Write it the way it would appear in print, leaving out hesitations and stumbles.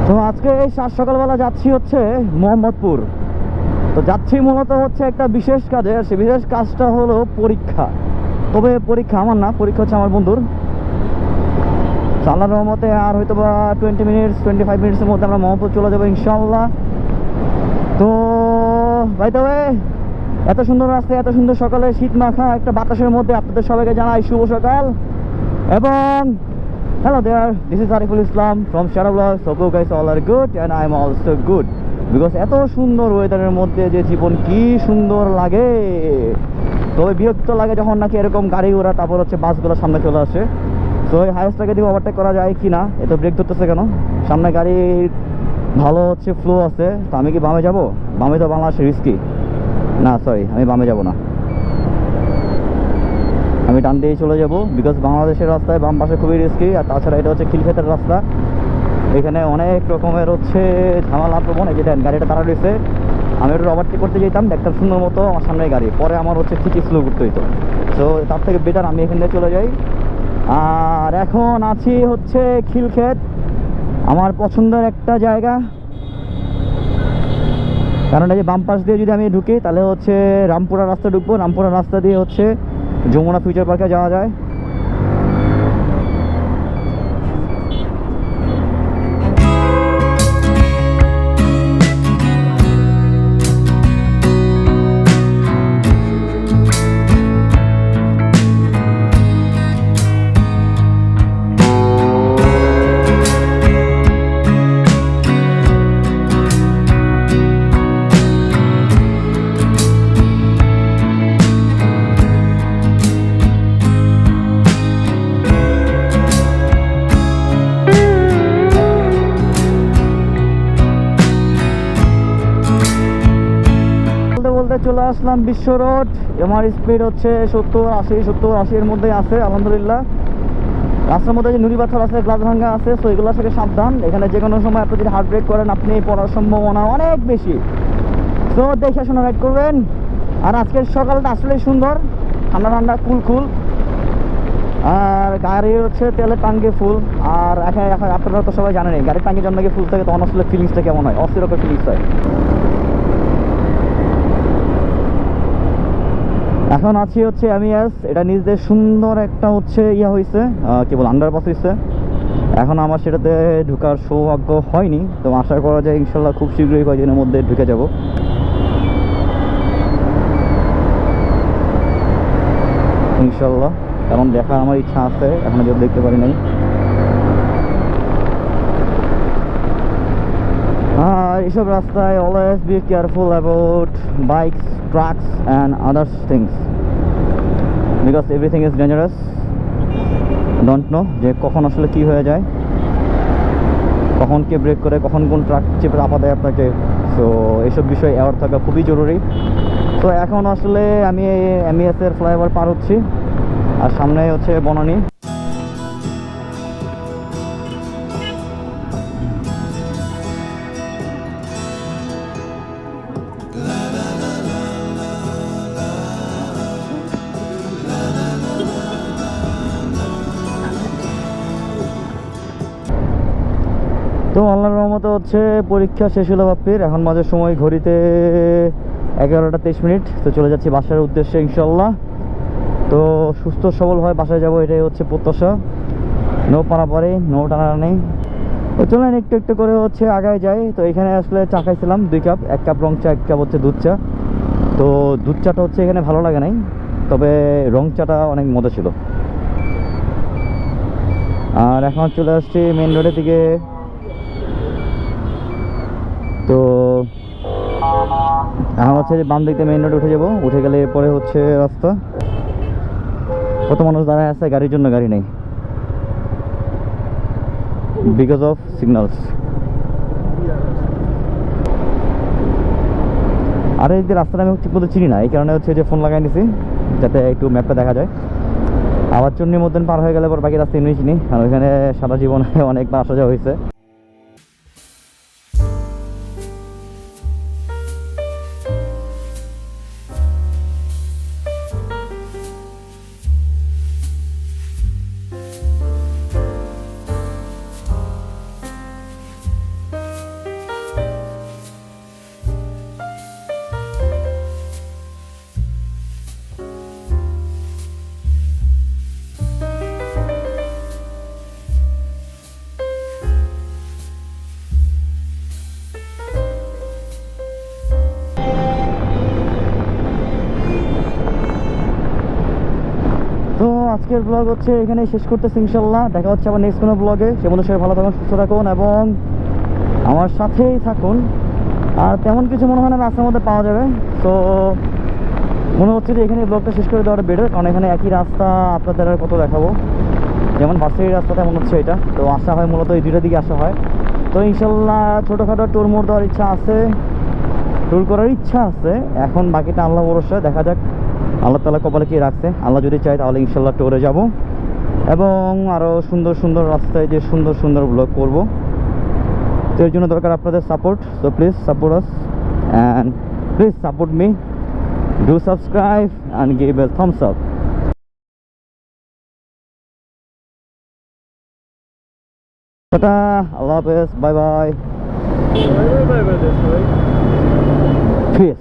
তো আজকে এই সাত সকালবেলা যাচ্ছি হচ্ছে মোহাম্মদপুর। তো যাচ্ছি মূলত হচ্ছে একটা বিশেষ কাজে। সে বিশেষ কাজটা হলো পরীক্ষা। তবে পরীক্ষা আমার না, পরীক্ষা হচ্ছে আমার বন্ধুর। আল্লাহর রহমতে আর হয়তো বা 25 মিনিটসের মধ্যে আমরা মোহাম্মদপুর চলে যাবো ইনশাআল্লাহ। তো ভাই তবে এত সুন্দর রাস্তায় এত সুন্দর সকালে শীত মাখা একটা বাতাসের মধ্যে আপনাদের সবাইকে জানাই শুভ সকাল। এবং hello there, this is Ariful Islam from Shadow Vlogs. Hope you guys all are good and I am also good because এত সুন্দর ওয়েদারের মধ্যে যে জীবন কি সুন্দর লাগে। তবে বিরক্ত লাগে যখন নাকি এরকম গাড়ি ঘোড়া তারপর হচ্ছে বাসগুলো সামনে চলে আসে। তো এই হাইস্টটাকে দিয়ে ওভারটেক করা যায় কি না, এত ব্রেক ধরতেছে কেন? সামনে গাড়ির ভালো হচ্ছে ফ্লো আছে। তো আমি কি বামে যাব? বামে তো বাংলাদেশে রিস্কি না, সরি আমি বামে যাব না, আমি ডান দিয়েই চলে যাব। বিকজ বাংলাদেশের রাস্তায় বাম পাশে খুবই রিস্কি। আর তাছাড়া এটা হচ্ছে খিলক্ষেতের রাস্তা, এখানে অনেক রকমের হচ্ছে ঝামেলা প্রবণ। এই যে দেন গাড়িটা দাঁড়া রয়েছে, আমি একটু ওভারটেক করতে যেতাম, দেখতাম সুন্দর মতো আমার সামনে গাড়ি, পরে আমার হচ্ছে ঠিকই স্লো করতে হইতো। সো তার থেকে বেটার আমি এখান থেকে চলে যাই। আর এখন আছি হচ্ছে খিলক্ষেত, আমার পছন্দের একটা জায়গা। কারণ এই যে বাম পাশ দিয়ে যদি আমি ঢুকি তাহলে হচ্ছে রামপুরা রাস্তা ঢুকবো, রামপুরা রাস্তা দিয়ে হচ্ছে যমুনা ফিউচার পার্কে যাওয়া যায়। চলে আসলাম বিশ্ব রোড। আমার স্পিড হচ্ছে 70-80 এর মধ্যে আছে আলহামদুলিল্লাহ। রাস্তার মধ্যে যে নুড়ি পাথর আছে, গ্লাস ভাঙ্গা আছে, সো এগুলো থেকে সাবধান। এখানে যে কোনো সময় আপনি যদি হার্ট ব্রেক করেন আপনি পড়ার সম্ভাবনা অনেক বেশি। তো দেখে শুনে রাইড করবেন। আর আজকের সকালটা আসলেই সুন্দর, ঠান্ডা ঠান্ডা কুল। আর গাড়ির হচ্ছে তেলের টাঙ্কি ফুল। আর এখন আপনারা তো সবাই জানেন গাড়ির টাঙ্কি যখন নাকি ফুল থাকে তখন আসলে ফিলিংসটা কেমন হয়, অস্থিরকর ফিলিংস হয়। এখন আছি হচ্ছে এমইএস, এটা নিজেদের সুন্দর একটা হচ্ছে ইয়া হয়েছে, কি বল আন্ডারপাস হয়েছে। এখন আমার সেটাতে ঢোকার সৌভাগ্য হয়নি, তো আশা করা যায় ইনশাল্লাহ খুব শীঘ্রই কয়েকদিনের মধ্যে ঢুকে যাব ইনশাল্লাহ। কারণ দেখা আমার ইচ্ছা আছে, এখনো যদি দেখতে পারি নাই। আর এইসব রাস্তায় always be careful about bikes, trucks and others things because everything is dangerous. Don't know যে কখন আসলে কি হয়ে যায়, কখন কে ব্রেক করে, কখন কোন ট্রাক চেপে চাপা দেয় আপনাকে। সো এইসব বিষয়ে অ্যাওয়ার থাকা খুবই জরুরি। তো এখন আসলে আমি এমইএসের ফ্লাইওভার পার হচ্ছি, আর সামনে হচ্ছে বনানী। তো আল্লাহর রহমতে হচ্ছে পরীক্ষা শেষ হলো বাপ্পির। এখন মাঝে সময় ঘড়িতে 11টা 23 মিনিট। তো চলে যাচ্ছি বাসার উদ্দেশ্যে ইনশাল্লাহ। তো সুস্থ সবল হয় বাসায় যাব, এটাই হচ্ছে প্রত্যাশা। নো পারাপারি, নো টানাটানি। তো চলেন একটু একটু করে হচ্ছে আগায় যাই। তো এখানে আসলে চা খাইছিলাম 2 কাপ, 1 কাপ রং চা, 1 কাপ হচ্ছে দুধ চা। তো দুধ চাটা হচ্ছে এখানে ভালো লাগে নাই, তবে রং চাটা অনেক মজা ছিল। আর এখন চলে আসছি মেন রোডের দিকে। তো এখন হচ্ছে যে বাম দিকে মেইন রোডে উঠে যাব, উঠে গেলে এরপরে হচ্ছে রাস্তা। কত মানুষ দাঁড়ায় আছে, গাড়ির জন্য গাড়ি নেই বিকজ অফ সিগন্যালস। আর এই যে রাস্তাটা আমি ঠিক মতো চিনি না, এই কারণে হচ্ছে যে ফোন লাগাই নিছি যাতে একটু ম্যাপটা দেখা যায়। আবার চন্ডী মধ্যে পার হয়ে গেলে পর বাকি রাস্তা এমনি চিনি, কারণ ওইখানে সারা জীবনে অনেকবার আসা যাওয়া হয়েছে। আজকের ব্লগ হচ্ছে এখানে শেষ করতেছি ইনশাল্লাহ। দেখা হচ্ছে আবার নেক্সট কোনো ব্লগে। সে মধ্যে সবাই ভালো থাকুন, সুস্থ থাকুন এবং আমার সাথেই থাকুন। আর তেমন কিছু মনে হয় না রাস্তার মধ্যে পাওয়া যাবে, তো মনে হচ্ছে যে এখানে ব্লগটা শেষ করে দেওয়াটা বেটার, কারণ এখানে একই রাস্তা আপনাদের আর কত দেখাবো। যেমন ভার্সিটির রাস্তাটা মনে হচ্ছে এটা, তো আসা হয় মূলত এই দুইটার দিকে আসা হয়। তো ইনশাল্লাহ ছোটোখাটো ট্যুর মোড় দেওয়ার ইচ্ছা আছে, ট্যুর করার ইচ্ছা আছে। এখন বাকিটা আল্লাহ ভরসা, দেখা যাক আল্লাহ তাআলা কপালে কি রাখছে। আল্লাহ যদি চায় তাহলে ইনশাল্লাহ ট্যুরে যাব এবং আরও সুন্দর সুন্দর রাস্তায় যে সুন্দর সুন্দর ব্লগ করব। তো এর জন্য দরকার আপনাদের support. So please support us and please support me, do subscribe and give a thumbs up. Ta ta, আল্লাহ হাফেজ, bye bye, Bye bye, bye bye, piece.